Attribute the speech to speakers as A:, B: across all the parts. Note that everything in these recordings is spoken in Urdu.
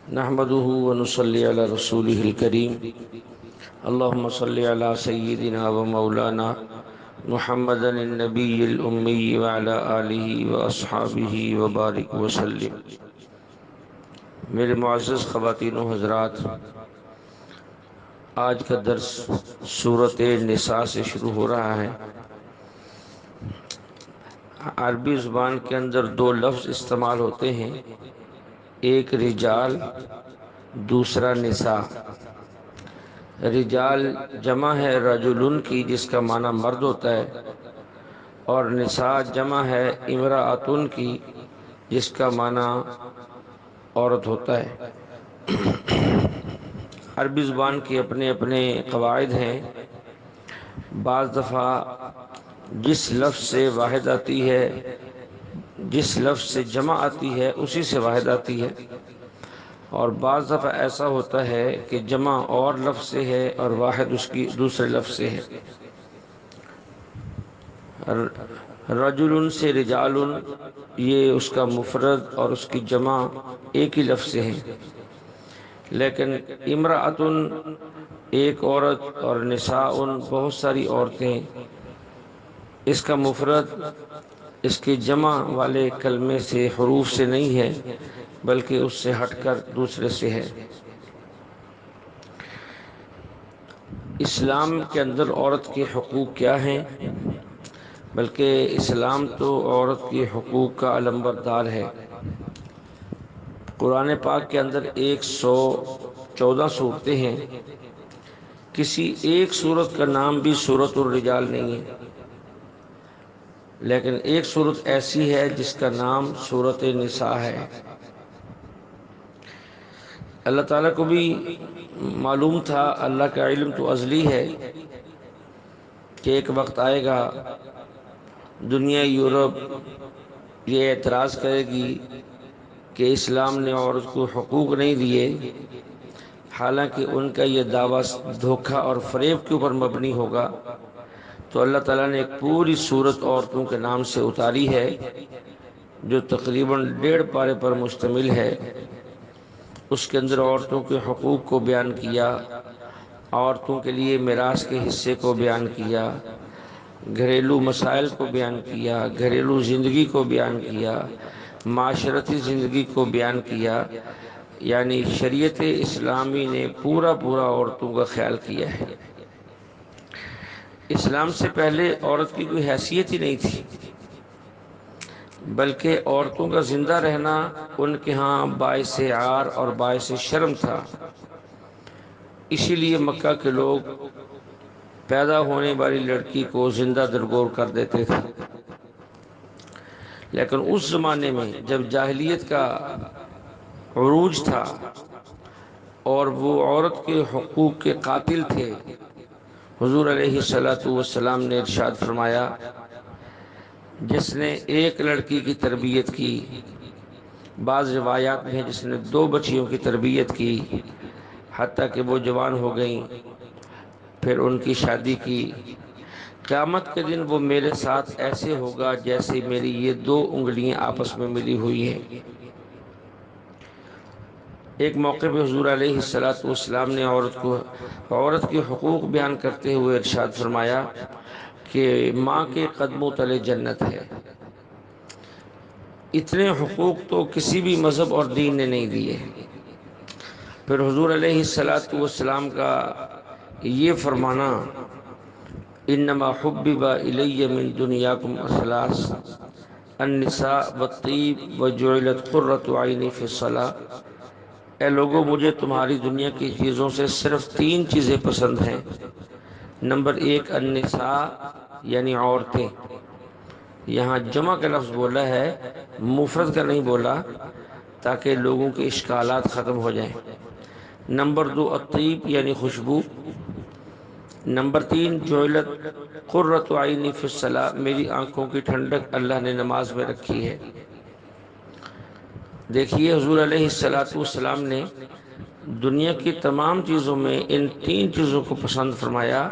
A: نحمده ونصلي على رسوله الكريم اللهم صل على سيدنا ومولانا محمد النبي الأمي وعلى آله وأصحابه وبارك وسلم۔ میرے معزز خواتین و حضرات، آج کا درس سورۃ النساء سے شروع ہو رہا ہے۔ عربی زبان کے اندر دو لفظ استعمال ہوتے ہیں، ایک رجال، دوسرا نساء۔ رجال جمع ہے رجلن کی، جس کا معنی مرد ہوتا ہے، اور نساء جمع ہے امرأتن کی، جس کا معنی عورت ہوتا ہے۔ عربی زبان کے اپنے اپنے قواعد ہیں۔ بعض دفعہ جس لفظ سے واحد آتی ہے، جس لفظ سے جمع آتی ہے، اسی سے واحد آتی ہے، اور بعض دفعہ ایسا ہوتا ہے کہ جمع اور لفظ سے ہے اور واحد اس کی دوسرے لفظ سے ہے۔ رجل سے رجال، یہ اس کا مفرد اور اس کی جمع ایک ہی لفظ سے ہے، لیکن امرأتن ایک عورت اور نساء بہت ساری عورتیں، اس کا مفرد اس کی جمع والے کلمے سے، حروف سے نہیں ہے، بلکہ اس سے ہٹ کر دوسرے سے ہے۔ اسلام کے اندر عورت کے حقوق کیا ہیں؟ بلکہ اسلام تو عورت کے حقوق کا علمبردار ہے۔ قرآن پاک کے اندر 114 صورتیں ہیں، کسی ایک صورت کا نام بھی سورۃ الرجال نہیں ہے، لیکن ایک صورت ایسی ہے جس کا نام سورۃ النساء ہے۔ اللہ تعالیٰ کو بھی معلوم تھا، اللہ کا علم تو ازلی ہے، کہ ایک وقت آئے گا دنیا یورپ یہ اعتراض کرے گی کہ اسلام نے عورت کو حقوق نہیں دیے، حالانکہ ان کا یہ دعویٰ دھوکہ اور فریب کے اوپر مبنی ہوگا۔ تو اللہ تعالیٰ نے ایک پوری سورت عورتوں کے نام سے اتاری ہے، جو تقریباً 1.5 پارے پر مشتمل ہے۔ اس کے اندر عورتوں کے حقوق کو بیان کیا، عورتوں کے لیے میراث کے حصے کو بیان کیا، گھریلو مسائل کو بیان کیا، گھریلو زندگی کو بیان کیا، معاشرتی زندگی کو بیان کیا، یعنی شریعت اسلامی نے پورا عورتوں کا خیال کیا ہے۔ اسلام سے پہلے عورت کی کوئی حیثیت ہی نہیں تھی، بلکہ عورتوں کا زندہ رہنا ان کے ہاں باعث عار اور باعث شرم تھا۔ اسی لیے مکہ کے لوگ پیدا ہونے والی لڑکی کو زندہ درگور کر دیتے تھے۔ لیکن اس زمانے میں جب جاہلیت کا عروج تھا اور وہ عورت کے حقوق کے قاتل تھے، حضور علیہ السلام نے ارشاد فرمایا، جس نے ایک لڑکی کی تربیت کی، بعض روایات میں جس نے 2 بچیوں کی تربیت کی، حتیٰ کہ وہ جوان ہو گئیں، پھر ان کی شادی کی، قیامت کے دن وہ میرے ساتھ ایسے ہوگا جیسے میری یہ 2 انگلیاں آپس میں ملی ہوئی ہیں۔ ایک موقع پہ حضور علیہ السلام نے عورت کے حقوق بیان کرتے ہوئے ارشاد فرمایا کہ ماں کے قدموں تلے جنت ہے۔ اتنے حقوق تو کسی بھی مذہب اور دین نے نہیں دیے۔ پھر حضور علیہ السلام کا یہ فرمانا، انما حبب الی من دنیاکم ثلاث النساء والطیب وجعلت قرۃ عینی فی الصلاۃ، اے لوگوں، مجھے تمہاری دنیا کی چیزوں سے صرف 3 چیزیں پسند ہیں۔ نمبر 1 النساء، یعنی عورتیں، یہاں جمع کا لفظ بولا ہے، مفرد کا نہیں بولا، تاکہ لوگوں کے اشکالات ختم ہو جائیں۔ نمبر 2 الطیب، یعنی خوشبو۔ نمبر 3 جعلت قرۃ عینی فی الصلاۃ، میری آنکھوں کی ٹھنڈک اللہ نے نماز میں رکھی ہے۔ دیکھیے، حضور علیہ السلام نے دنیا کی تمام چیزوں میں ان 3 چیزوں کو پسند فرمایا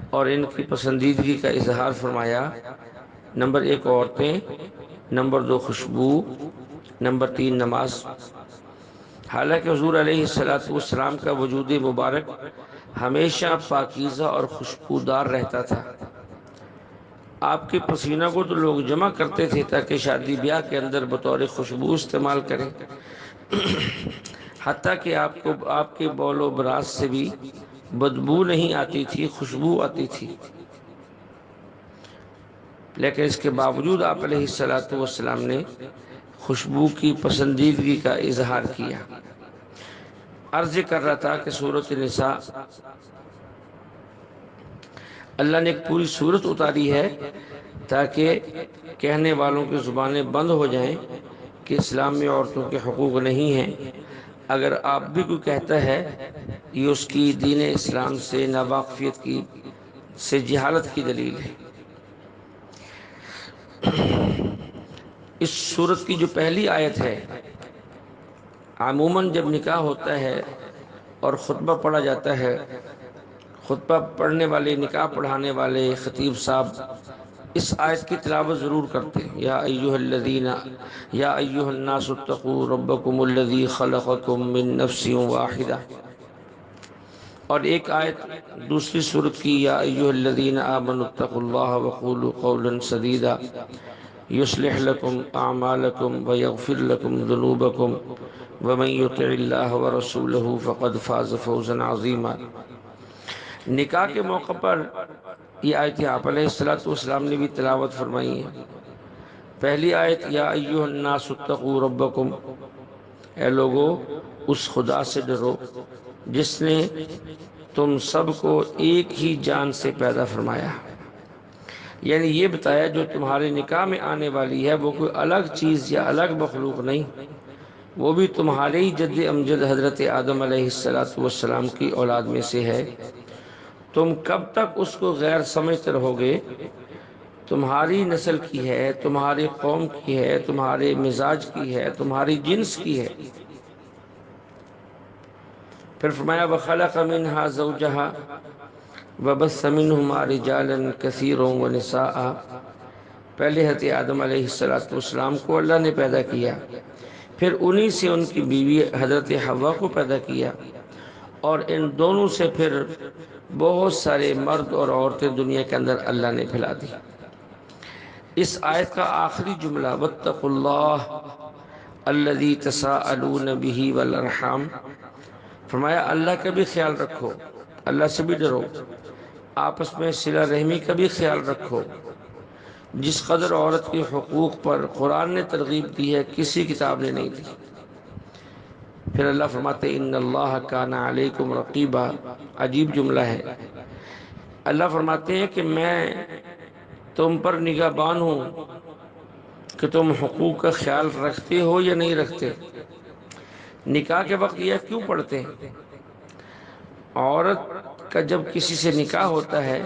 A: اور ان کی پسندیدگی کا اظہار فرمایا۔ نمبر 1 عورتیں، نمبر 2 خوشبو، نمبر 3 نماز۔ حالانکہ حضور علیہ السلام کا وجود مبارک ہمیشہ پاکیزہ اور خوشبودار رہتا تھا۔ آپ کے پسینہ کو تو لوگ جمع کرتے تھے تاکہ شادی بیاہ کے اندر بطور خوشبو استعمال کریں، حتیٰ کہ آپ کے بول و براز سے بھی بدبو نہیں آتی تھی، خوشبو آتی تھی۔ لیکن اس کے باوجود آپ علیہ السلام نے خوشبو کی پسندیدگی کا اظہار کیا۔ عرض کر رہا تھا کہ سورۃ النساء اللہ نے ایک پوری سورت اتاری ہے تاکہ کہنے والوں کی زبانیں بند ہو جائیں کہ اسلام میں عورتوں کے حقوق نہیں ہیں۔ اگر آپ بھی کوئی کہتا ہے یہ اس کی دین اسلام سے ناواقفیت سے جہالت کی دلیل ہے۔ اس سورت کی جو پہلی آیت ہے، عموماً جب نکاح ہوتا ہے اور خطبہ پڑھا جاتا ہے، خطبہ پڑھنے والے، نکاح پڑھانے والے خطیب صاحب اس آیت کی تلاوت ضرور کرتے ہیں۔ یا ایھا الناس اتقوا ربکم الذی خلقکم من نفس واحدہ، اور ایک آیت دوسری سورت کی یا ایھا الذین آمنوا اتقوا اللہ وقولوا قولا سدیدا یصلح لکم اعمالکم ویغفر لکم ذنوبکم ومن یطع اللہ ورسولہ فقد فاز فوزا عظیما۔ نکاح کے موقع پر یہ آیت آپ علیہ السلام نے بھی تلاوت فرمائی ہے۔ پہلی آیت یا ایھا الناس اتقوا ربکم، اے لوگو اس خدا سے ڈرو جس نے تم سب کو ایک ہی جان سے پیدا فرمایا، یعنی یہ بتایا جو تمہارے نکاح میں آنے والی ہے وہ کوئی الگ چیز یا الگ مخلوق نہیں، وہ بھی تمہارے ہی جد امجد حضرت آدم علیہ السلام کی اولاد میں سے ہے۔ تم کب تک اس کو غیر سمجھتے رہو گے؟ تمہاری نسل کی ہے، تمہاری قوم کی ہے، تمہارے مزاج کی ہے، تمہاری جنس کی ہے۔ پھر فرمایا وَخَلَقَ مِنْهَا زَوْجَهَا وَبَثَّ مِنْهُمَا رِجَالًا كَثِيرًا وَنِسَاءً، پہلے حضرت آدم علیہ السلام کو اللہ نے پیدا کیا، پھر انہی سے ان کی بیوی حضرت حوا کو پیدا کیا، اور ان دونوں سے پھر بہت سارے مرد اور عورتیں دنیا کے اندر اللہ نے پھیلا دی۔ اس آیت کا آخری جملہ وَاتَّقُوا اللَّهَ الَّذِي تَسَاءَلُونَ بِهِ وَالْأَرْحَامَ، فرمایا اللہ کا بھی خیال رکھو، اللہ سے بھی ڈرو، آپس میں صلہ رحمی کا بھی خیال رکھو۔ جس قدر عورت کے حقوق پر قرآن نے ترغیب دی ہے کسی کتاب نے نہیں دی۔ پھر اللہ فرماتے ان اللہ کان علیکم رقیبا، عجیب جملہ ہے۔ اللہ فرماتے ہیں کہ میں تم پر نگہبان ہوں کہ تم حقوق کا خیال رکھتے ہو یا نہیں رکھتے۔ نکاح کے وقت یہ کیوں پڑھتے ہیں؟ عورت کا جب کسی سے نکاح ہوتا ہے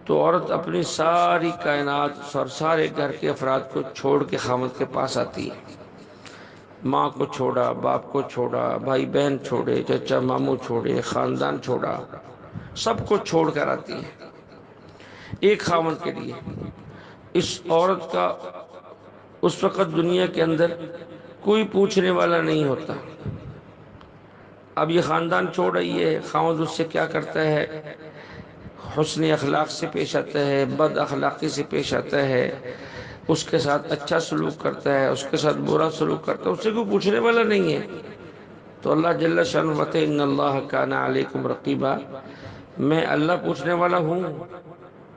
A: تو عورت اپنی ساری کائنات اور سارے گھر کے افراد کو چھوڑ کے خاوند کے پاس آتی ہے۔ ماں کو چھوڑا، باپ کو چھوڑا، بھائی بہن چھوڑے، چچا ماموں چھوڑے، خاندان چھوڑا، سب کو چھوڑ کر آتی ہے ایک خاوند کے لیے۔ اس عورت کا اس وقت دنیا کے اندر کوئی پوچھنے والا نہیں ہوتا۔ اب یہ خاندان چھوڑ رہی ہے، خاوند اس سے کیا کرتا ہے؟ حسن اخلاق سے پیش آتا ہے، بد اخلاقی سے پیش آتا ہے، اس کے ساتھ اچھا سلوک کرتا ہے، اس کے ساتھ برا سلوک کرتا ہے، اس سے کوئی پوچھنے والا نہیں ہے۔ تو اللہ جل شانہ فرماتے ان اللہ کان علیکم رقیبا، میں اللہ پوچھنے والا ہوں۔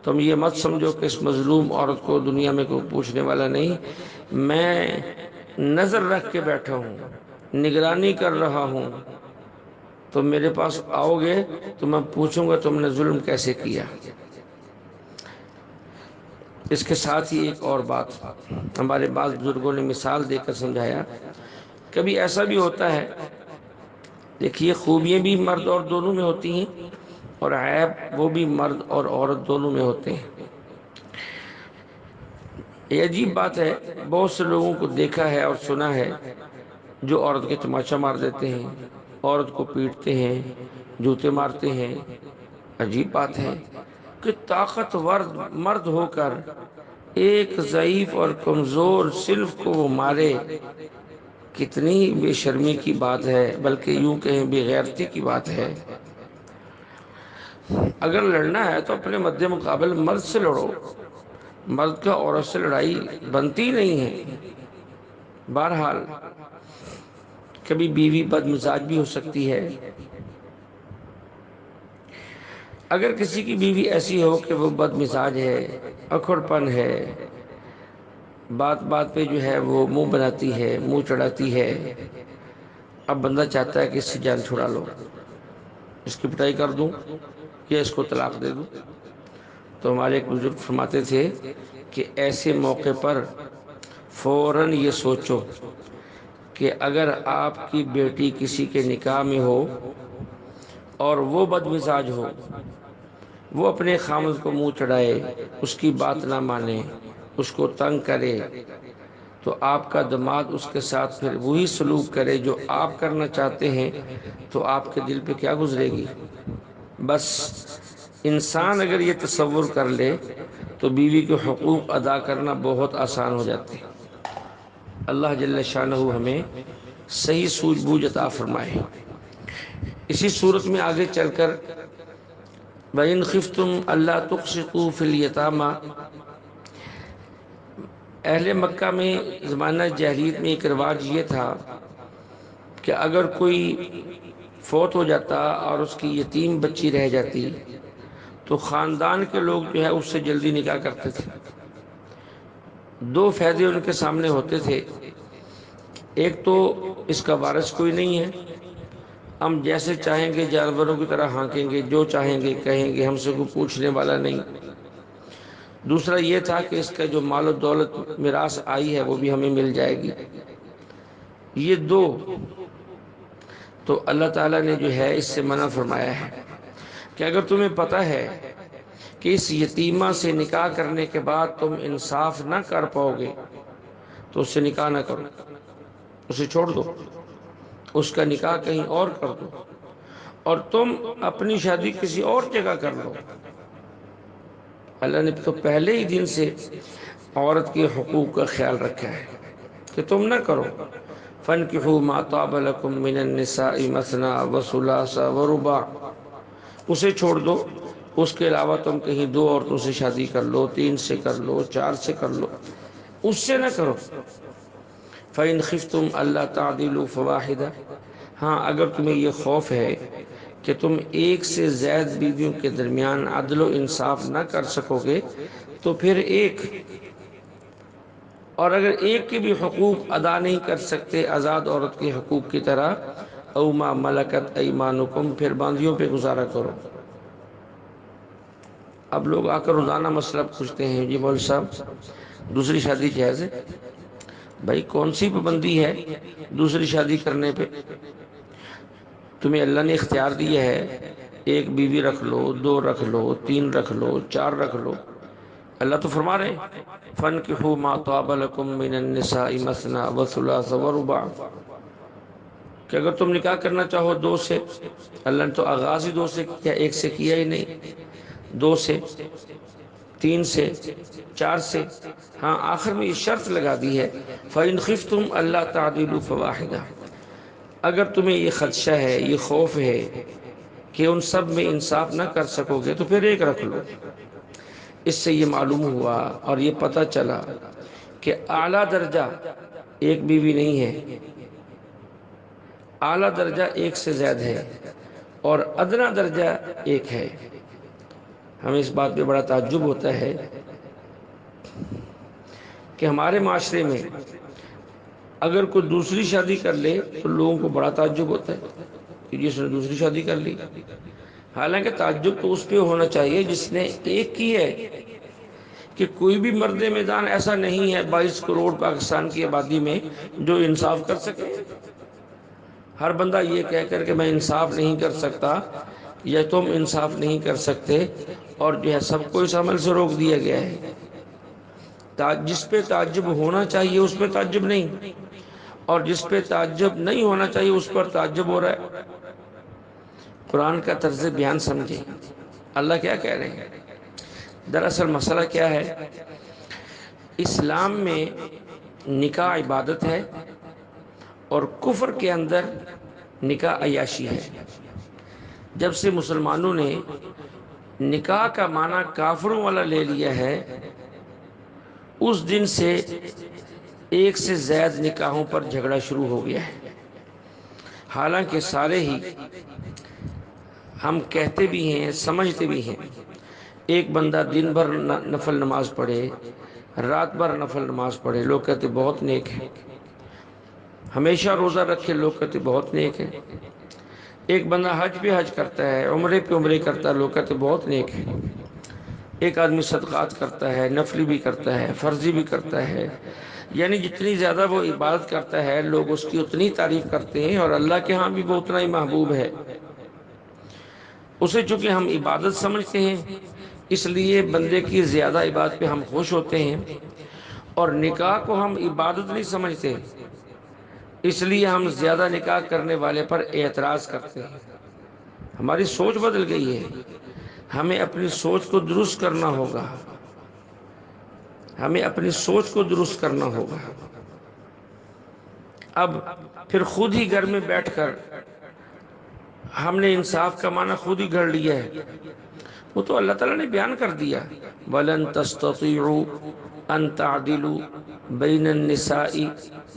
A: تم یہ مت سمجھو کہ اس مظلوم عورت کو دنیا میں کوئی پوچھنے والا نہیں، میں نظر رکھ کے بیٹھا ہوں، نگرانی کر رہا ہوں۔ تم میرے پاس آؤ گے تو میں پوچھوں گا تم نے ظلم کیسے کیا۔ اس کے ساتھ ہی ایک اور بات ہمارے بعض بزرگوں نے مثال دے کر سمجھایا، کبھی ایسا بھی ہوتا ہے، دیکھیے خوبیاں بھی مرد اور دونوں میں ہوتی ہیں اور عیب وہ بھی مرد اور عورت دونوں میں ہوتے ہیں۔ یہ عجیب بات ہے، بہت سے لوگوں کو دیکھا ہے اور سنا ہے جو عورت کے تماشا مار دیتے ہیں، عورت کو پیٹتے ہیں، جوتے مارتے ہیں۔ عجیب بات ہے کہ طاقتور مرد ہو کر ایک ضعیف اور کمزور صنف کو وہ مارے، کتنی بے شرمی کی بات ہے، بلکہ یوں کہیں بے غیرتی کی بات ہے۔ اگر لڑنا ہے تو اپنے مد مقابل مرد سے لڑو، مرد کا عورت سے لڑائی بنتی نہیں ہے۔ بہرحال کبھی بیوی بد مزاج بھی ہو سکتی ہے۔ اگر کسی کی بیوی ایسی ہو کہ وہ بد مزاج ہے، اکھڑ پن ہے، بات بات پہ جو ہے وہ منہ بناتی ہے، منہ چڑھاتی ہے، اب بندہ چاہتا ہے کہ اس سے جان چھڑا لو، اس کی پٹائی کر دوں یا اس کو طلاق دے دوں، تو ہمارے ایک بزرگ فرماتے تھے کہ ایسے موقع پر فوراً یہ سوچو کہ اگر آپ کی بیٹی کسی کے نکاح میں ہو اور وہ بد مزاج ہو، وہ اپنے خامد کو منہ چڑھائے، اس کی بات نہ مانے، اس کو تنگ کرے، تو آپ کا داماد اس کے ساتھ پھر وہی سلوک کرے جو آپ کرنا چاہتے ہیں، تو آپ کے دل پہ کیا گزرے گی؟ بس انسان اگر یہ تصور کر لے تو بیوی کے حقوق ادا کرنا بہت آسان ہو جاتے ہیں۔ اللہ جل شانہ ہمیں صحیح سوجھ بوجھ عطا فرمائے۔ اسی صورت میں آگے چل کر وَإِنْ خِفْتُمْ أَلَّا تُقْسِطُوا فِي الْيَتَامَى، اہل مکہ میں زمانہ جاہلیت میں ایک رواج یہ تھا کہ اگر کوئی فوت ہو جاتا اور اس کی یتیم بچی رہ جاتی تو خاندان کے لوگ جو ہے اس سے جلدی نکاح کرتے تھے۔ دو فائدے ان کے سامنے ہوتے تھے، ایک تو اس کا وارث کوئی نہیں ہے، ہم جیسے چاہیں گے جانوروں کی طرح ہانکیں گے، جو چاہیں گے کہیں گے، ہم سے کوئی پوچھنے والا نہیں۔ دوسرا یہ تھا کہ اس کا جو مال و دولت میراث آئی ہے وہ بھی ہمیں مل جائے گی۔ یہ دو تو اللہ تعالیٰ نے جو ہے اس سے منع فرمایا ہے کہ اگر تمہیں پتہ ہے کہ اس یتیمہ سے نکاح کرنے کے بعد تم انصاف نہ کر پاؤ گے تو اس سے نکاح نہ کرو، اسے چھوڑ دو، اس کا نکاح کہیں اور کر دو، اور تم اپنی شادی کسی اور جگہ کر لو۔ اللہ نے تو پہلے ہی دن سے عورت کے حقوق کا خیال رکھا ہے کہ تم نہ کرو۔ فَانْكِحُوا مَا طَابَ لَكُم مِّنَ النِّسَاءِ مَثْنَىٰ وَثُلَاثَ وَرُبَاعَ، اسے چھوڑ دو، اس کے علاوہ تم کہیں دو عورتوں سے شادی کر لو، تین سے کر لو، چار سے کر لو، اس سے نہ کرو۔ فَإِنْ خِفْتُمْ أَلَّا تَعْدِلُوا فَوَاحِدَةً، ہاں اگر تمہیں یہ خوف ہے کہ تم ایک سے زائد بیویوں کے درمیان عدل و انصاف نہ کر سکو گے تو پھر ایک، اور اگر ایک کے بھی حقوق ادا نہیں کر سکتے آزاد عورت کے حقوق کی طرح، او ما ملکت ایمانکم، پھر باندیوں پہ گزارا کرو۔ اب لوگ آ کر روزانہ مسئلہ پوچھتے ہیں، جی مول صاحب دوسری شادی جائز ہے؟ بھائی کون سی پابندی ہے دوسری شادی کرنے پہ؟ تمہیں اللہ نے اختیار دیا ہے، ایک بیوی رکھ لو، دو رکھ لو، تین رکھ لو، چار رکھ لو۔ اللہ تو فرما رہے ہیں فَانْكِحُوا مَا طَابَ لَكُم مِّنَ النِّسَاءِ مَثْنَىٰ وَثُلَاثَ وَرُبَاعَ، کہ اگر تم نکاح کرنا چاہو دو سے، اللہ نے تو آغاز ہی دو سے کیا، ایک سے کیا ہی نہیں، دو سے، تین سے، چار سے، ہاں آخر میں یہ شرط لگا دی ہے فَإِنْ خِفْتُمْ أَلَّا تَعْدِلُوا فَوَاحِدَةً، اگر تمہیں یہ خدشہ ہے، یہ خوف ہے کہ ان سب میں انصاف نہ کر سکو گے تو پھر ایک رکھ لو۔ اس سے یہ معلوم ہوا اور یہ پتہ چلا کہ اعلیٰ درجہ ایک بیوی نہیں ہے، اعلیٰ درجہ ایک سے زائد ہے اور ادنا درجہ ایک ہے۔ ہمیں اس بات پہ بڑا تعجب ہوتا ہے کہ ہمارے معاشرے میں اگر کوئی دوسری شادی کر لے تو لوگوں کو بڑا تعجب ہوتا ہے کہ جس نے دوسری شادی کر لی، حالانکہ تعجب تو اس پہ ہونا چاہیے جس نے ایک کی ہے، کہ کوئی بھی مرد میدان ایسا نہیں ہے 22 کروڑ پاکستان کی آبادی میں جو انصاف کر سکے۔ ہر بندہ یہ کہہ کر کہ میں انصاف نہیں کر سکتا یا تم انصاف نہیں کر سکتے، اور جو ہے سب کو اس عمل سے روک دیا گیا ہے۔ جس پہ تعجب ہونا چاہیے اس پہ تعجب نہیں، اور جس پہ تعجب نہیں ہونا چاہیے اس پر تعجب ہو رہا ہے۔ قرآن کا طرز بیان سمجھیں، اللہ کیا کہہ رہے ہیں؟ دراصل مسئلہ کیا ہے، اسلام میں نکاح عبادت ہے اور کفر کے اندر نکاح عیاشی ہے۔ جب سے مسلمانوں نے نکاح کا معنی کافروں والا لے لیا ہے، اس دن سے ایک سے زائد نکاحوں پر جھگڑا شروع ہو گیا ہے۔ حالانکہ سارے ہی ہم کہتے بھی ہیں، سمجھتے بھی ہیں، ایک بندہ دن بھر نفل نماز پڑھے، رات بھر نفل نماز پڑھے، لوگ کہتے بہت نیک ہے۔ ہمیشہ روزہ رکھے، لوگ کہتے بہت نیک ہے۔ ایک بندہ حج پہ حج کرتا ہے، عمرے پہ عمرے کرتا ہے، لوگ کہتے بہت نیک ہے۔ ایک آدمی صدقات کرتا ہے، نفلی بھی کرتا ہے، فرضی بھی کرتا ہے، یعنی جتنی زیادہ وہ عبادت کرتا ہے لوگ اس کی اتنی تعریف کرتے ہیں، اور اللہ کے ہاں بھی وہ اتنا ہی محبوب ہے۔ اسے چونکہ ہم عبادت سمجھتے ہیں، اس لیے بندے کی زیادہ عبادت پہ ہم خوش ہوتے ہیں، اور نکاح کو ہم عبادت نہیں سمجھتے، اس لیے ہم زیادہ نکاح کرنے والے پر اعتراض کرتے ہیں۔ ہماری سوچ بدل گئی ہے۔ ہمیں اپنی سوچ کو درست کرنا ہوگا، ہمیں اپنی سوچ کو درست کرنا ہوگا۔ اب پھر خود ہی گھر میں بیٹھ کر ہم نے انصاف کا معنی خود ہی گھڑ لیا ہے۔ وہ تو اللہ تعالیٰ نے بیان کر دیا، وَلَن تَسْتَطِيعُوا أَن تَعْدِلُوا بَيْنَ النِّسَاءِ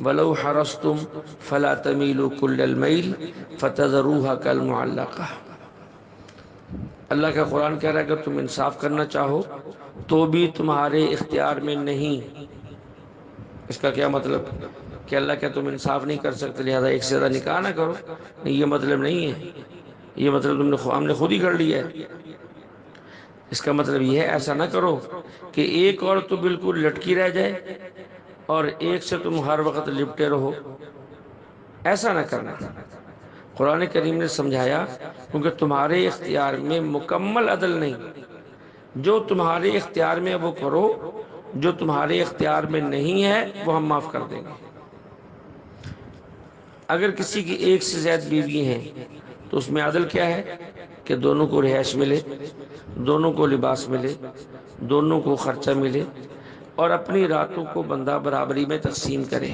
A: وَلَوْ حَرَصْتُمْ فَلَا تَمِيلُوا كُلَّ الْمَيْلِ فَتَذَرُوهَا كَالْمُعَلَّقَةِ۔ اللہ کا قرآن کہہ رہا ہے اگر تم انصاف کرنا چاہو تو بھی تمہارے اختیار میں نہیں۔ اس کا کیا مطلب کہ اللہ کہہ تم انصاف نہیں کر سکتے لہذا ایک سے زیادہ نکاح نہ کرو؟ نہیں، یہ مطلب نہیں ہے۔ یہ مطلب ہم نے خود ہی کر لیا ہے۔ اس کا مطلب یہ ہے ایسا نہ کرو کہ ایک اور تو بالکل لٹکی رہ جائے اور ایک سے تم ہر وقت لپٹے رہو، ایسا نہ کرنا۔ قرآن کریم نے سمجھایا کیونکہ تمہارے اختیار میں مکمل عدل نہیں، جو تمہارے اختیار میں وہ کرو، جو تمہارے اختیار میں نہیں ہے وہ ہم معاف کر دیں گے۔ اگر کسی کی ایک سے زیادہ بیوی ہیں تو اس میں عدل کیا ہے کہ دونوں کو رہائش ملے، دونوں کو لباس ملے، دونوں کو خرچہ ملے، اور اپنی راتوں کو بندہ برابری میں تقسیم کرے۔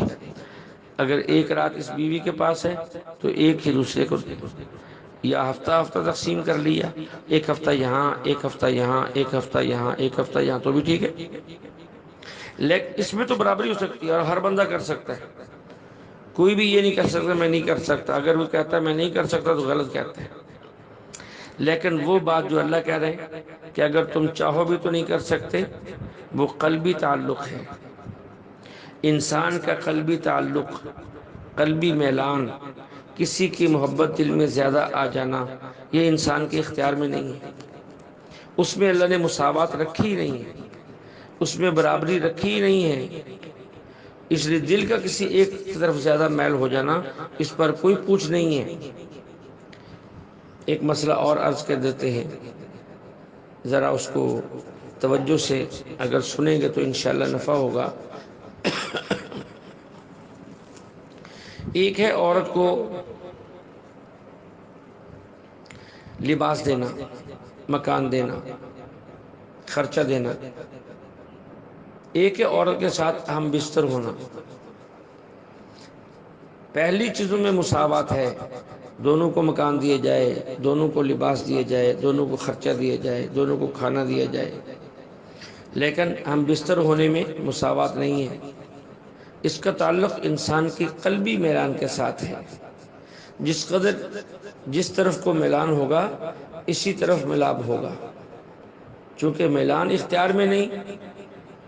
A: اگر ایک رات اس بیوی کے پاس ہے تو ایک ہی دوسرے کو دے، یا ہفتہ ہفتہ تقسیم کر لیا، ایک ہفتہ یہاں، ایک ہفتہ یہاں، ایک ہفتہ یہاں، ایک ہفتہ یہاں، تو بھی ٹھیک ہے۔ لیکن اس میں تو برابری ہو سکتی ہے اور ہر بندہ کر سکتا ہے۔ کوئی بھی یہ نہیں کر سکتا میں نہیں کر سکتا، اگر وہ کہتا ہے میں نہیں کر سکتا تو غلط کہتا ہے۔ لیکن وہ بات جو اللہ کہہ رہے ہیں کہ اگر تم چاہو بھی تو نہیں کر سکتے، وہ قلبی تعلق ہے۔ انسان کا قلبی تعلق، قلبی میلان، کسی کی محبت دل میں زیادہ آ جانا، یہ انسان کے اختیار میں نہیں ہے۔ اس میں اللہ نے مساوات رکھی ہی نہیں ہے، اس میں برابری رکھی ہی نہیں ہے۔ اس لیے دل کا کسی ایک طرف زیادہ میل ہو جانا، اس پر کوئی پوچھ نہیں ہے۔ ایک مسئلہ اور عرض کر دیتے ہیں، ذرا اس کو توجہ سے اگر سنیں گے تو انشاءاللہ نفع ہوگا۔ ایک ہے عورت کو لباس دینا، مکان دینا، خرچہ دینا، ایک ہے عورت کے ساتھ ہم بستر ہونا۔ پہلی چیزوں میں مساوات ہے، دونوں کو مکان دیے جائے، دونوں کو لباس دیے جائے، دونوں کو خرچہ دیا جائے، دونوں کو کھانا دیا جائے، لیکن ہم بستر ہونے میں مساوات نہیں ہے۔ اس کا تعلق انسان کی قلبی میلان کے ساتھ ہے۔ جس قدر جس طرف کو میلان ہوگا اسی طرف ملاب ہوگا۔ چونکہ میلان اختیار میں نہیں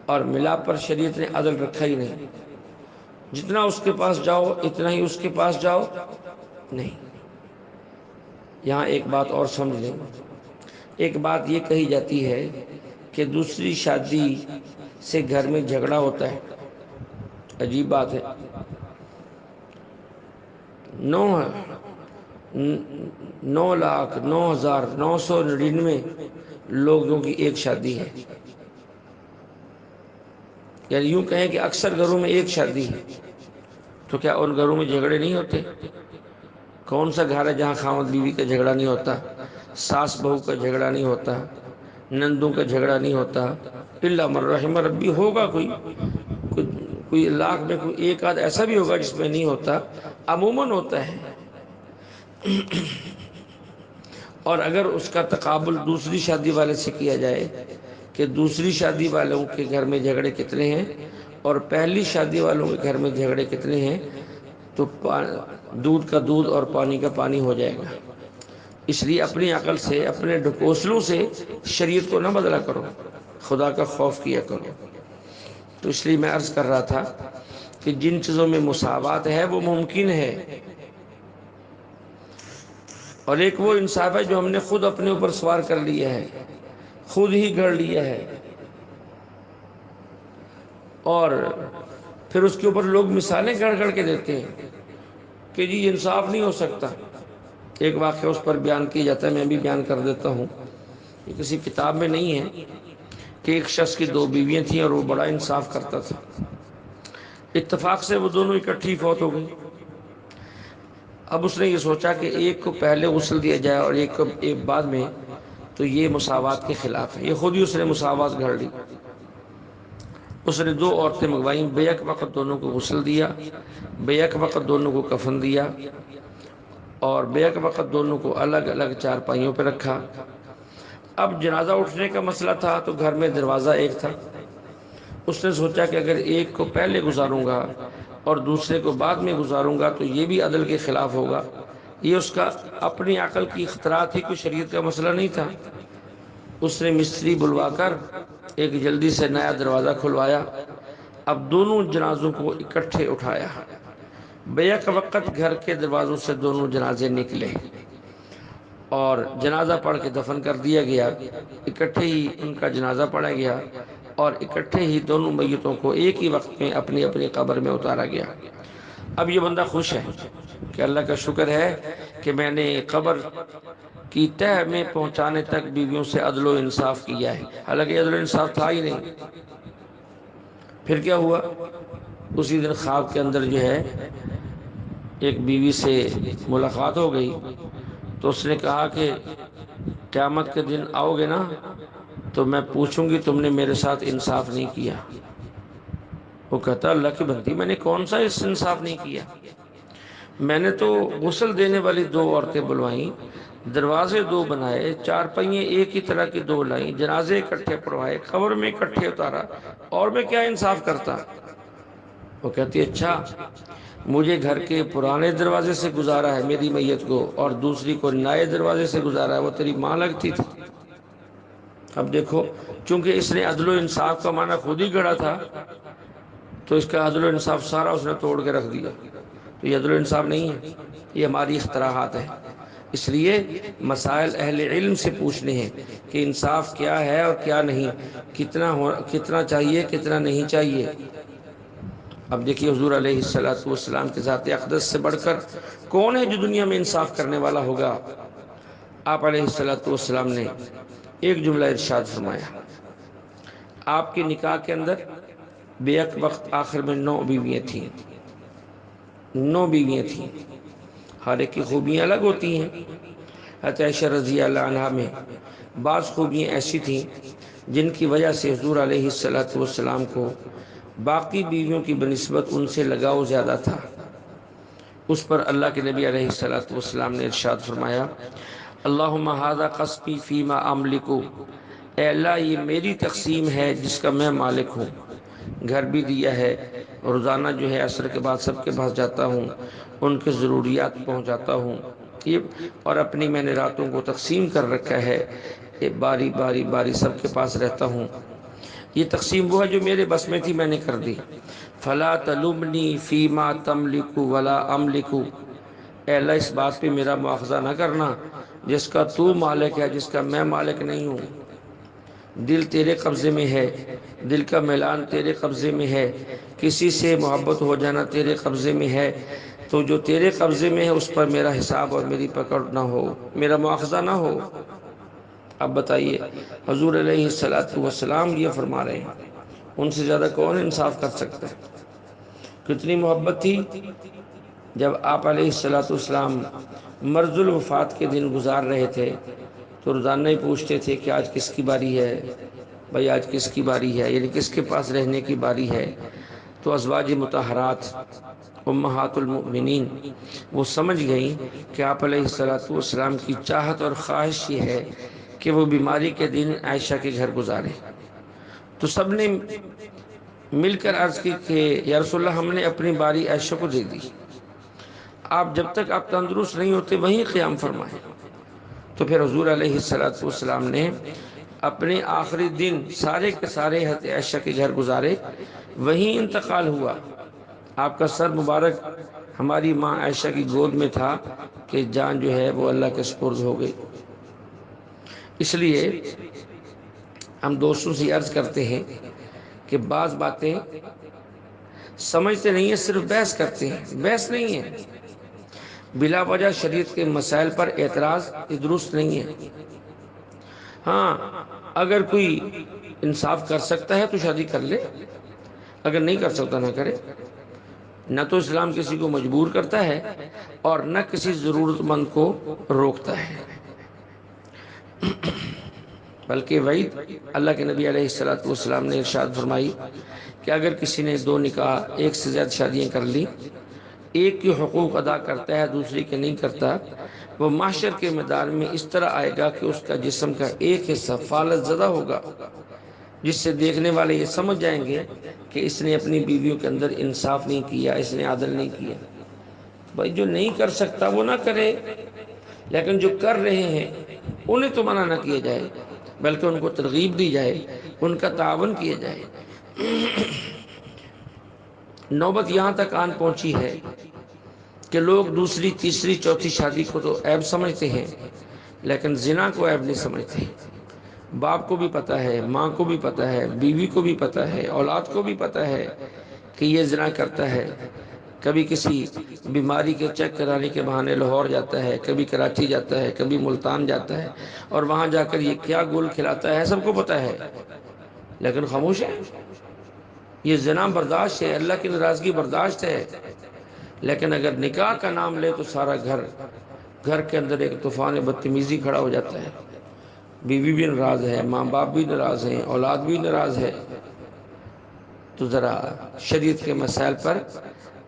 A: اور ملاب پر شریعت نے عدل رکھا ہی نہیں، جتنا اس کے پاس جاؤ اتنا ہی اس کے پاس جاؤ، نہیں۔ یہاں ایک بات اور سمجھ لیں، ایک بات یہ کہی جاتی ہے کہ دوسری شادی سے گھر میں جھگڑا ہوتا ہے، عجیب بات ہے۔ 9,09,999 لوگوں کی ایک شادی ہے، یعنی یوں کہیں کہ اکثر گھروں میں ایک شادی ہے، تو کیا ان گھروں میں جھگڑے نہیں ہوتے؟ کون سا گھر ہے جہاں خاوند بیوی کا جھگڑا نہیں ہوتا، ساس بہو کا جھگڑا نہیں ہوتا، نندوں کا جھگڑا نہیں ہوتا؟ الا من رحم ربی، ہوگا کوئی لاکھ میں کوئی ایک آدھ ایسا بھی ہوگا جس میں نہیں ہوتا، عموماً ہوتا ہے، اور اگر اس کا تقابل دوسری شادی والے سے کیا جائے کہ دوسری شادی والوں کے گھر میں جھگڑے کتنے ہیں اور پہلی شادی والوں کے گھر میں جھگڑے کتنے ہیں، تو دودھ کا دودھ اور پانی کا پانی ہو جائے گا۔ اس لیے اپنی عقل سے، اپنے ڈھکوسلوں سے شریعت کو نہ بدلا کرو، خدا کا خوف کیا کرو۔ تو اس لیے میں عرض کر رہا تھا کہ جن چیزوں میں مساوات ہے وہ ممکن ہے، اور ایک وہ انصاف ہے جو ہم نے خود اپنے اوپر سوار کر لیا ہے، خود ہی گھڑ لیا ہے، اور پھر اس کے اوپر لوگ مثالیں گڑھ گڑھ کے دیتے ہیں کہ جی انصاف نہیں ہو سکتا۔ ایک واقعہ اس پر بیان کیا جاتا ہے، میں بھی بیان کر دیتا ہوں، یہ کسی کتاب میں نہیں ہے، کہ ایک شخص کی 2 بیویاں تھیں اور وہ بڑا انصاف کرتا تھا۔ اتفاق سے وہ دونوں اکٹھی فوت ہو گئی۔ اب اس نے یہ سوچا کہ ایک کو پہلے غسل دیا جائے اور ایک کو بعد میں، تو یہ مساوات کے خلاف ہے، یہ خود ہی اس نے مساوات گھڑ لی۔ اس نے 2 عورتیں منگوائیں، بیک وقت دونوں کو غسل دیا، بیک وقت دونوں کو کفن دیا، اور بیک وقت دونوں کو الگ الگ چارپائیوں پہ رکھا۔ اب جنازہ اٹھنے کا مسئلہ تھا تو گھر میں دروازہ ایک تھا، اس نے سوچا کہ اگر ایک کو پہلے گزاروں گا اور دوسرے کو بعد میں گزاروں گا تو یہ بھی عدل کے خلاف ہوگا۔ یہ اس کا اپنی عقل کی اختراع تھی، کوئی شریعت کا مسئلہ نہیں تھا۔ اس نے مستری بلوا کر ایک جلدی سے نیا دروازہ کھلوایا، اب دونوں جنازوں کو اکٹھے اٹھایا، بیک وقت گھر کے دروازوں سے دونوں جنازے نکلے اور جنازہ پڑھ کے دفن کر دیا گیا۔ اکٹھے ہی ان کا جنازہ پڑھا گیا اور اکٹھے ہی دونوں میتوں کو ایک ہی وقت میں اپنی اپنی قبر میں اتارا گیا۔ اب یہ بندہ خوش ہے کہ اللہ کا شکر ہے کہ میں نے قبر کی تہہ میں پہنچانے تک بیویوں سے عدل و انصاف کیا ہے، حالانکہ عدل و انصاف تھا ہی نہیں۔ پھر کیا ہوا؟ اسی دن خواب کے اندر جو ہے ایک بیوی سے ملاقات ہو گئی، تو اس نے کہا کہ قیامت کے دن آؤ گے نا تو میں پوچھوں گی تم نے میرے ساتھ انصاف نہیں کیا۔ وہ کہتا اللہ کی بندی، میں نے کون سا انصاف نہیں کیا؟ میں نے تو غسل دینے والی 2 عورتیں بلوائیں، دروازے 2 بنائے، چارپائیاں ایک ہی طرح کی 2 لائیں، جنازے اکٹھے پڑھوائے، قبر میں اکٹھے اتارا، اور میں کیا انصاف کرتا؟ وہ کہتی اچھا، مجھے گھر کے پرانے دروازے سے گزارا ہے میری میت کو، اور دوسری کو نئے دروازے سے گزارا ہے، وہ تیری ماں لگتی تھی۔ اب دیکھو، چونکہ اس نے عدل و انصاف کا معنی خود ہی گڑھا تھا تو اس کا عدل و انصاف سارا اس نے توڑ کے رکھ دیا۔ تو یہ عدل و انصاف نہیں ہے، یہ ہماری اختراعات ہیں۔ اس لیے مسائل اہل علم سے پوچھنے ہیں کہ انصاف کیا ہے اور کیا نہیں، کتنا چاہیے کتنا نہیں چاہیے۔ اب دیکھیے حضور علیہ السلام کے ذات اقدس سے بڑھ کر کون ہے جو دنیا میں انصاف کرنے والا ہوگا؟ آپ علیہ السلام نے ایک جملہ ارشاد فرمایا، آپ کے نکاح کے اندر بیک وقت آخر میں 9 بیویاں تھیں، 9 بیویاں تھیں، ہر ایک کی خوبیاں الگ ہوتی ہیں۔ حضرت عائشہ رضی اللہ عنہا میں بعض خوبیاں ایسی تھیں جن کی وجہ سے حضور علیہ السلام کو باقی بیویوں کی بنسبت ان سے لگاؤ زیادہ تھا۔ اس پر اللہ کے نبی علیہ السلام نے ارشاد فرمایا، اللہم ھذا قسمی فیما املک، اے اللہ یہ میری تقسیم ہے جس کا میں مالک ہوں۔ گھر بھی دیا ہے، روزانہ جو ہے عصر کے بعد سب کے پاس جاتا ہوں، ان کے ضروریات پہنچاتا ہوں، اور اپنی میں نے راتوں کو تقسیم کر رکھا ہے، باری باری باری سب کے پاس رہتا ہوں۔ یہ تقسیم وہ ہے جو میرے بس میں تھی، میں نے کر دی۔ فلا تلمنی فیما تملک ولا املک، اے اللہ اس بات پہ میرا مواخذہ نہ کرنا جس کا تو مالک ہے جس کا میں مالک نہیں ہوں۔ دل تیرے قبضے میں ہے، دل کا میلان تیرے قبضے میں ہے، کسی سے محبت ہو جانا تیرے قبضے میں ہے، تو جو تیرے قبضے میں ہے اس پر میرا حساب اور میری پکڑ نہ ہو، میرا مواخذہ نہ ہو۔ اب بتائیے حضور علیہ السلام یہ فرما رہے ہیں، ان سے زیادہ کون انصاف کر سکتا ہے؟ کتنی محبت تھی جب آپ علیہ السلام مرض الوفات کے دن گزار رہے تھے تو روزانہ ہی پوچھتے تھے کہ آج کس کی باری ہے بھائی، آج کس کی باری ہے، یعنی کس کے پاس رہنے کی باری ہے۔ تو ازواج مطہرات امہات المؤمنین وہ سمجھ گئیں کہ آپ علیہ السلام کی چاہت اور خواہش یہ ہے کہ وہ بیماری کے دن عائشہ کے گھر گزارے. تو سب نے مل کر عرض کی کہ یا رسول اللہ ہم نے اپنی باری عائشہ کو دے دی، آپ جب تک آپ تندرست نہیں ہوتے وہیں قیام فرمائیں. تو پھر حضور علیہ السلام نے اپنے آخری دن سارے کے سارے حضرت عائشہ کے گھر گزارے، وہیں انتقال ہوا. آپ کا سر مبارک ہماری ماں عائشہ کی گود میں تھا کہ جان جو ہے وہ اللہ کے سپرد ہو گئی. اس لیے ہم دوستوں سے عرض کرتے ہیں کہ بعض باتیں سمجھتے نہیں ہیں، صرف بحث کرتے ہیں. بحث نہیں ہے، بلا وجہ شریعت کے مسائل پر اعتراض درست نہیں ہے. ہاں اگر کوئی انصاف کر سکتا ہے تو شادی کر لے، اگر نہیں کر سکتا نہ کرے. نہ تو اسلام کسی کو مجبور کرتا ہے اور نہ کسی ضرورت مند کو روکتا ہے، بلکہ وعید اللہ کے نبی علیہ السلام نے ارشاد فرمائی کہ اگر کسی نے 2 نکاح، ایک سے زیادہ شادیاں کر لی، ایک کے حقوق ادا کرتا ہے دوسری کے نہیں کرتا، وہ محشر کے میدان میں اس طرح آئے گا کہ اس کا جسم کا ایک حصہ فالت زدہ ہوگا، جس سے دیکھنے والے یہ سمجھ جائیں گے کہ اس نے اپنی بیویوں کے اندر انصاف نہیں کیا، اس نے عدل نہیں کیا. بھائی جو نہیں کر سکتا وہ نہ کرے، لیکن جو کر رہے ہیں انہیں تو منع نہ کیا جائے، بلکہ ان کو ترغیب دی جائے، ان کا تعاون کیا جائے. نوبت یہاں تک آن پہنچی ہے کہ لوگ دوسری، تیسری، چوتھی شادی کو تو عیب سمجھتے ہیں، لیکن زنا کو عیب نہیں سمجھتے. باپ کو بھی پتہ ہے، ماں کو بھی پتہ ہے، بیوی کو بھی پتہ ہے، اولاد کو بھی پتہ ہے کہ یہ زنا کرتا ہے. کبھی کسی بیماری کے چیک کرانے کے بہانے لاہور جاتا ہے، کبھی کراچی جاتا ہے، کبھی ملتان جاتا ہے، اور وہاں جا کر یہ کیا گول کھلاتا ہے سب کو پتہ ہے، لیکن خاموش ہے. یہ زنا برداشت ہے، اللہ کی ناراضگی برداشت ہے. لیکن اگر نکاح کا نام لے تو سارا گھر کے اندر ایک طوفان بدتمیزی کھڑا ہو جاتا ہے. بیوی بھی ناراض ہے، ماں باپ بھی ناراض ہیں، اولاد بھی ناراض ہے. تو ذرا شریعت کے مسائل پر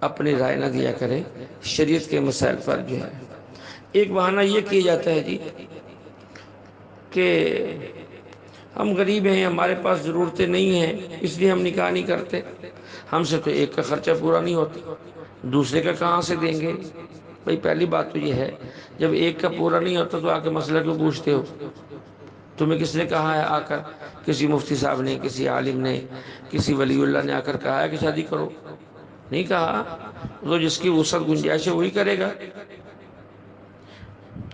A: اپنی رائے نہ دیا کریں. شریعت کے مسائل پر جو ہے ایک بہانہ یہ کیا جاتا ہے جی کہ ہم غریب ہیں، ہمارے پاس ضرورتیں نہیں ہیں، اس لیے ہم نکاح نہیں کرتے. ہم سے تو ایک کا خرچہ پورا نہیں ہوتا، دوسرے کا کہاں سے دیں گے؟ بھئی پہلی بات تو یہ ہے، جب ایک کا پورا نہیں ہوتا تو آ کے مسئلہ کیوں پوچھتے ہو؟ تمہیں کس نے کہا ہے آ کر؟ کسی مفتی صاحب نے، کسی عالم نے، کسی ولی اللہ نے آ کر کہا ہے کہ شادی کرو؟ نہیں کہا. تو جس کی وسعت گنجائش ہے وہی کرے گا.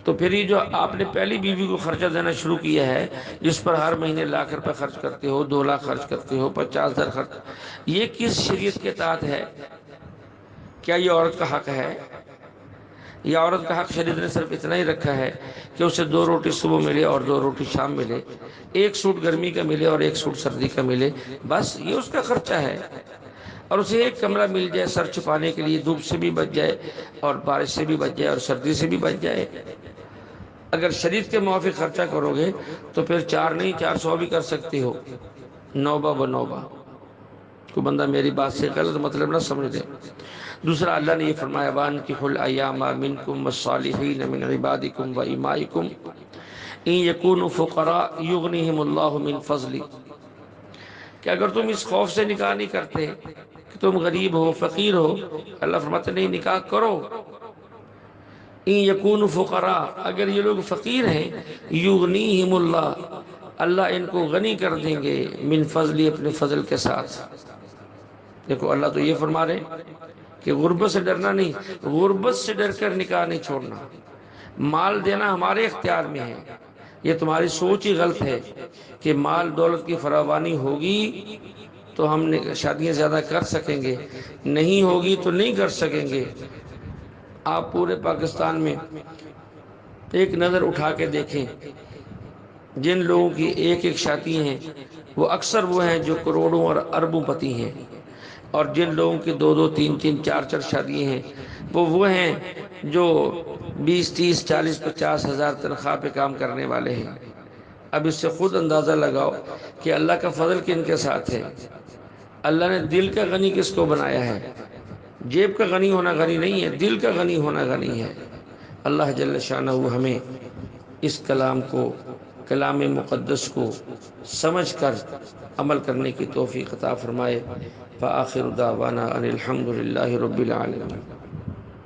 A: تو پھر یہ جو آپ نے پہلی بیوی کو خرچہ دینا شروع کیا ہے، جس پر ہر مہینے لاکھ روپے خرچ کرتے ہو، 2 لاکھ خرچ کرتے ہو، 50,000 خرچ، یہ کس شریعت کے تحت ہے؟ کیا یہ عورت کا حق ہے؟ یہ عورت کا حق شریعت نے صرف اتنا ہی رکھا ہے کہ اسے 2 روٹی صبح ملے اور 2 روٹی شام ملے، 1 سوٹ گرمی کا ملے اور 1 سوٹ سردی کا ملے، بس یہ اس کا خرچہ ہے. اور اسے ایک کمرہ مل جائے سر چھپانے کے لیے، دھوپ سے بھی بچ جائے اور بارش سے بھی بچ جائے اور سردی سے بھی بچ جائے. اگر شریعت کے موافق خرچہ کرو گے تو پھر 4 نہیں 400 بھی کر سکتے ہو، نوبہ بنوبہ. کوئی بندہ میری بات سے غلط مطلب نہ سمجھ دے. دوسرا اللہ نے یہ فرمایا وَأَنكِحُوا الْأَيَامَ مِنكُمْ وَالصَّالِحِينَ مِنْ عِبَادِكُمْ وَإِمَائِكُمْ إِن يَكُونُوا فُقَرَاءَ يُغْنِهِمُ اللَّهُ مِنْ فَضْلِهِ کہ اگر تم اس خوف سے نکاح نہیں کرتے کہ تم غریب ہو، فقیر ہو، اللہ فرماتے نہیں نکاح کرو. ان یکونوا فقراء اگر یہ لوگ فقیر ہیں، یغنیہم اللہ ان کو غنی کر دیں گے، من فضلی اپنے فضل کے ساتھ. دیکھو اللہ تو یہ فرما رہے کہ غربت سے ڈرنا نہیں، غربت سے ڈر کر نکاح نہیں چھوڑنا. مال دینا ہمارے اختیار میں ہے. یہ تمہاری سوچ ہی غلط ہے کہ مال دولت کی فراوانی ہوگی تو ہم شادیاں زیادہ کر سکیں گے، نہیں ہوگی تو نہیں کر سکیں گے. آپ پورے پاکستان میں ایک نظر اٹھا کے دیکھیں، جن لوگوں کی ایک ایک شادی ہیں وہ اکثر وہ ہیں جو کروڑوں اور اربوں پتی ہیں، اور جن لوگوں کی 2 3 3 4 4 شادیاں ہیں وہ ہیں جو 20 30 40 50 ہزار تنخواہ پہ کام کرنے والے ہیں. اب اس سے خود اندازہ لگاؤ کہ اللہ کا فضل کن کے ساتھ ہے. اللہ نے دل کا غنی کس کو بنایا ہے؟ جیب کا غنی ہونا غنی نہیں ہے، دل کا غنی ہونا غنی ہے۔ اللہ جل شانہ ہمیں اس کلام کو، کلام مقدس کو سمجھ کر عمل کرنے کی توفیق عطا فرمائے۔ فآخر دعوانا ان الحمد للہ رب العالمین۔